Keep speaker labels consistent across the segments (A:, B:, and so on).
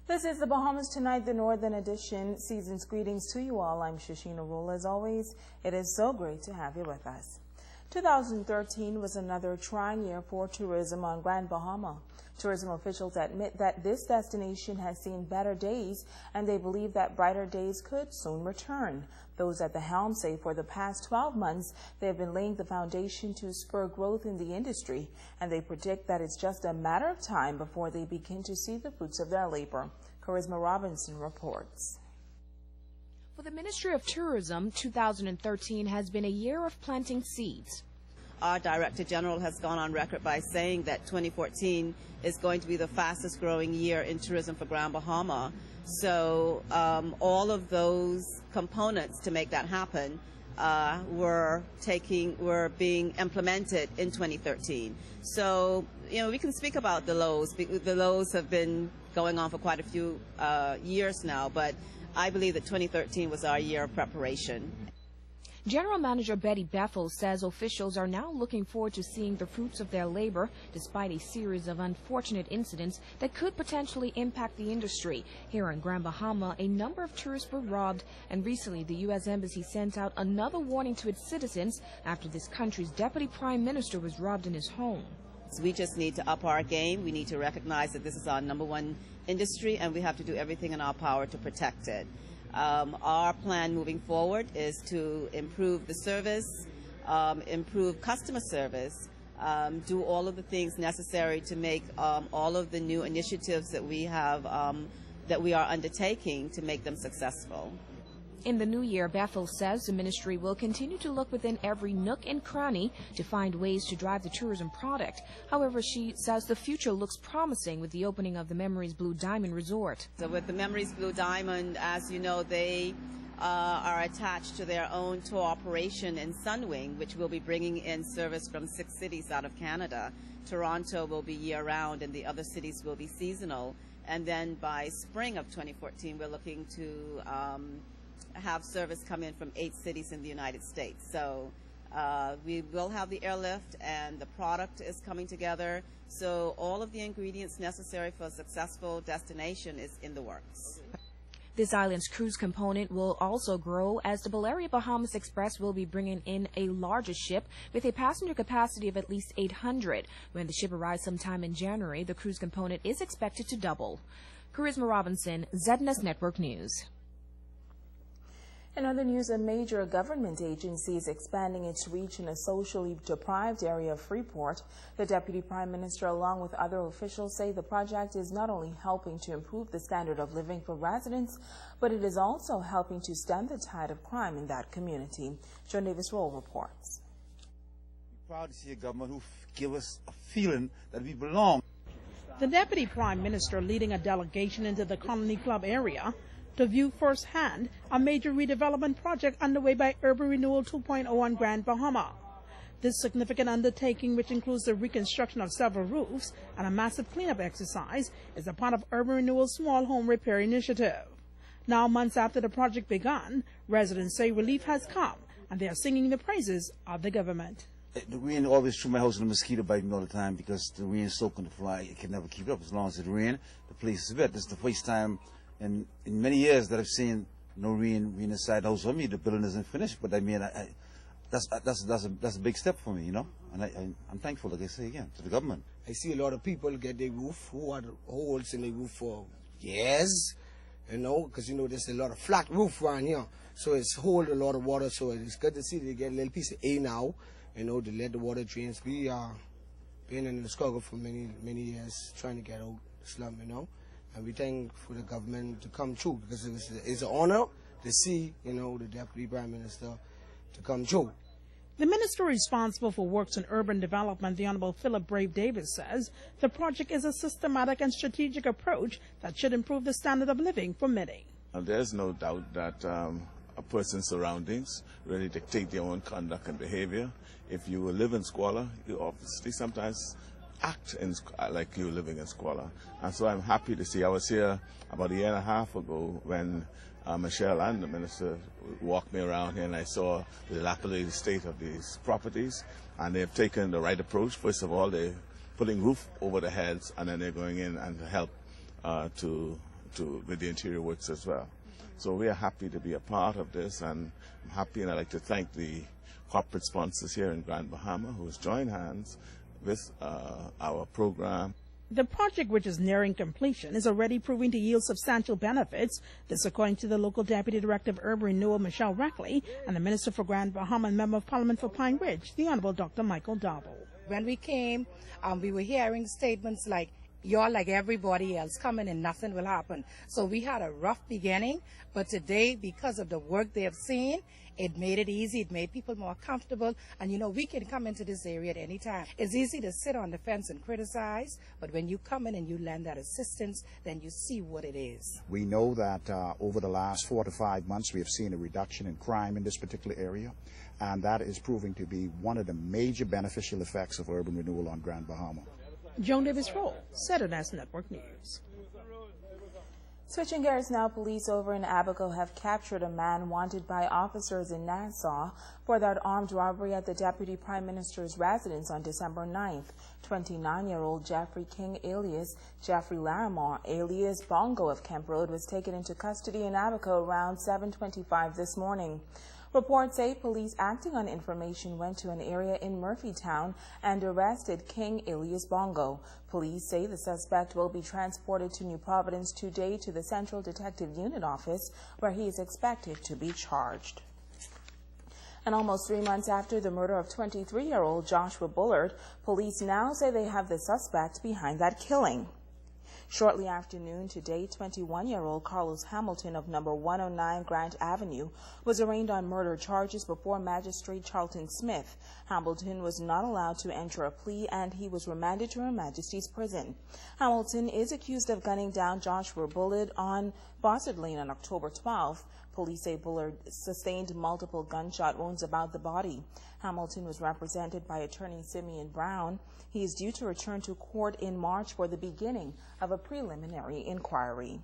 A: This is the Bahamas Tonight, the Northern Edition. Season's greetings to you all. I'm Shashina Rule. As always, it is so great to have you with us. 2013 was another trying year for tourism on Grand Bahama. Tourism officials admit that this destination has seen better days, and they believe that brighter days could soon return. Those at the helm say for the past 12 months, they have been laying the foundation to spur growth in the industry, and they predict that it's just a matter of time before they begin to see the fruits of their labor. Charisma Robinson reports.
B: For the Ministry of Tourism, 2013 has been a year of planting seeds.
C: Our Director General has gone on record by saying that 2014 is going to be the fastest growing year in tourism for Grand Bahama. So all of those components to make that happen were being implemented in 2013. So, we can speak about the lows. The lows have been going on for quite a few years now, but I believe that 2013 was our year of preparation.
B: General Manager Betty Bethel says officials are now looking forward to seeing the fruits of their labor despite a series of unfortunate incidents that could potentially impact the industry. Here in Grand Bahama, a number of tourists were robbed, and recently the U.S. Embassy sent out another warning to its citizens after this country's Deputy Prime Minister was robbed in his home.
C: We just need to up our game. We need to recognize that this is our #1 industry, and we have to do everything in our power to protect it. Our plan moving forward is to improve the service, improve customer service, do all of the things necessary to make all of the new initiatives that we have, that we are undertaking, to make them successful.
B: In the new year, Bethel says the ministry will continue to look within every nook and cranny to find ways to drive the tourism product. However, she says the future looks promising with the opening of the Memories Blue Diamond Resort.
C: So with the Memories Blue Diamond, as you know, they are attached to their own tour operation in Sunwing, which will be bringing in service from 6 cities out of Canada. Toronto will be year-round, and the other cities will be seasonal. And then by spring of 2014, we're looking to have service come in from 8 cities in the United States. So we will have the airlift, and the product is coming together. So all of the ingredients necessary for a successful destination is in the works.
B: This island's cruise component will also grow as the Balearia Bahamas Express will be bringing in a larger ship with a passenger capacity of at least 800. When the ship arrives sometime in January, the cruise component is expected to double. Charisma Robinson, ZNS Network News.
A: In other news, a major government agency is expanding its reach in a socially deprived area of Freeport. The Deputy Prime Minister, along with other officials, say the project is not only helping to improve the standard of living for residents, but it is also helping to stem the tide of crime in that community. John Davis Roll reports.
D: We're proud to see a government who give us a feeling that we belong.
E: The Deputy Prime Minister leading a delegation into the Colony Club area to view firsthand a major redevelopment project underway by Urban Renewal 2.0 on Grand Bahama. This significant undertaking, which includes the reconstruction of several roofs and a massive cleanup exercise, is a part of Urban Renewal's small home repair initiative. Now, months after the project began, residents say relief has come, and they are singing the praises of the government.
D: The rain always threw my house in a mosquito bite me all the time because the rain is soaking the fly. It can never keep it up as long as it rains. The place is wet. This is the first time in many years that I've seen no rain inside the house. For me, the building isn't finished, but I mean, that's a big step for me, and I'm thankful, like I say again, to the government.
F: I see a lot of people get their roof who had holes in the roof for years, because there's a lot of flat roof around here, so it's hold a lot of water. So it's good to see they get a little piece of A now, to let the water drain. We are been in the struggle for many years trying to get out the slum, And we thank for the government to come through, because it's an honor to see, the Deputy Prime Minister to come through.
E: The minister responsible for works and urban development, the Honorable Philip Brave Davis, says the project is a systematic and strategic approach that should improve the standard of living for many.
G: There's no doubt that a person's surroundings really dictate their own conduct and behavior. If you live in squalor, you obviously sometimes act like you're living in squalor. And so I'm happy to see. I was here about a year and a half ago when Michelle and the minister walked me around here, and I saw the dilapidated state of these properties, and they've taken the right approach. First of all, they're putting roof over their heads, and then they're going in and help to with the interior works as well. So we are happy to be a part of this, and I'm happy, and I'd like to thank the corporate sponsors here in Grand Bahama who has joined hands with our program.
E: The project, which is nearing completion, is already proving to yield substantial benefits. This according to the local Deputy Director of Urban Renewal, Michelle Reckley, and the Minister for Grand Bahama and Member of Parliament for Pine Ridge, the Honorable Dr. Michael Darble.
H: When we came, we were hearing statements like, "You're like everybody else, coming and nothing will happen." So we had a rough beginning, but today, because of the work they have seen, it made it easy. It made people more comfortable. And, you know, we can come into this area at any time. It's easy to sit on the fence and criticize, but when you come in and you lend that assistance, then you see what it is.
I: We know that over the last 4 to 5 months, we have seen a reduction in crime in this particular area, and that is proving to be one of the major beneficial effects of urban renewal on Grand Bahama.
E: Joan Davis-Roll, Saturday Network News.
A: Switching gears now, police over in Abaco have captured a man wanted by officers in Nassau for that armed robbery at the Deputy Prime Minister's residence on December 9th. 29-year-old Jeffrey King, alias Jeffrey Larimore, alias Bongo of Kemp Road, was taken into custody in Abaco around 7:25 this morning. Reports say police acting on information went to an area in Murphytown and arrested King, alias Bongo. Police say the suspect will be transported to New Providence today to the Central Detective Unit office, where he is expected to be charged. And almost 3 months after the murder of 23-year-old Joshua Bullard, police now say they have the suspect behind that killing. Shortly after noon today, 21-year-old Carlos Hamilton of number 109 Grant Avenue was arraigned on murder charges before Magistrate Charlton Smith. Hamilton was not allowed to enter a plea, and he was remanded to Her Majesty's prison. Hamilton is accused of gunning down Joshua Bullard on Bossard Lane on October 12th. Police say Bullard sustained multiple gunshot wounds about the body. Hamilton was represented by attorney Simeon Brown. He is due to return to court in March for the beginning of a preliminary inquiry.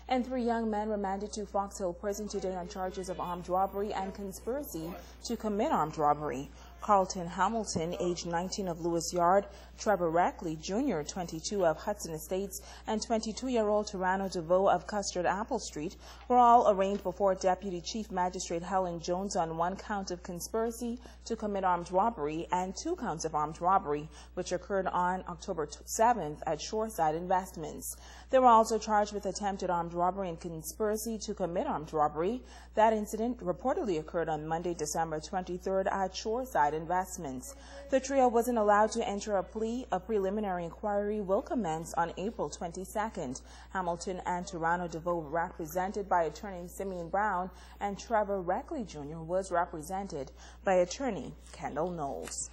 A: And 3 young men remanded to Fox Hill Prison today on charges of armed robbery and conspiracy to commit armed robbery. Carlton Hamilton, age 19 of Lewis Yard, Trevor Reckley Jr., 22 of Hudson Estates, and 22-year-old Tarano DeVoe of Custard Apple Street were all arraigned before Deputy Chief Magistrate Helen Jones on 1 count of conspiracy to commit armed robbery and 2 counts of armed robbery, which occurred on October 7th at Shoreside Investments. They were also charged with attempted armed robbery and conspiracy to commit armed robbery. That incident reportedly occurred on Monday, December 23rd at Shoreside Investments. The trio wasn't allowed to enter a plea. A preliminary inquiry will commence on April 22nd. Hamilton and Tarano DeVoe were represented by attorney Simeon Brown, and Trevor Reckley Jr. was represented by attorney Kendall Knowles.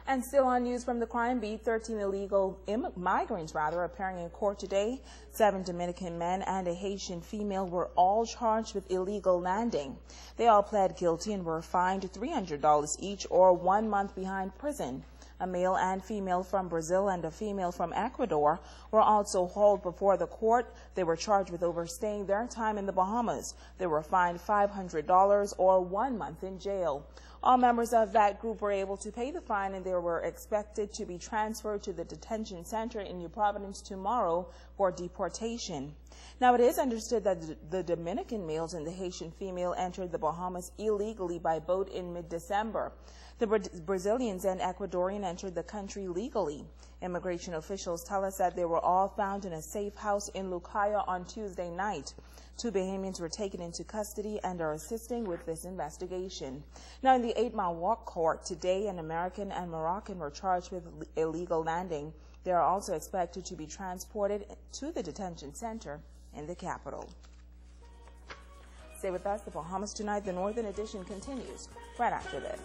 A: And still on news from the crime beat, 13 illegal migrants appearing in court today. 7 Dominican men and a Haitian female were all charged with illegal landing. They all pled guilty and were fined $300 each, or 1 month behind prison. A male and female from Brazil and a female from Ecuador were also hauled before the court. They were charged with overstaying their time in the Bahamas. They were fined $500 or 1 month in jail. All members of that group were able to pay the fine, and they were expected to be transferred to the detention center in New Providence tomorrow for deportation. Now, it is understood that the Dominican males and the Haitian female entered the Bahamas illegally by boat in mid-December. The Brazilians and Ecuadorian entered the country legally. Immigration officials tell us that they were all found in a safe house in Lucaya on Tuesday night. 2 Bahamians were taken into custody and are assisting with this investigation. Now, in the 8 Mile Walk court today, an American and Moroccan were charged with illegal landing. They are also expected to be transported to the detention center in the capital. Stay with us. The Bahamas Tonight, the Northern Edition, continues right after this.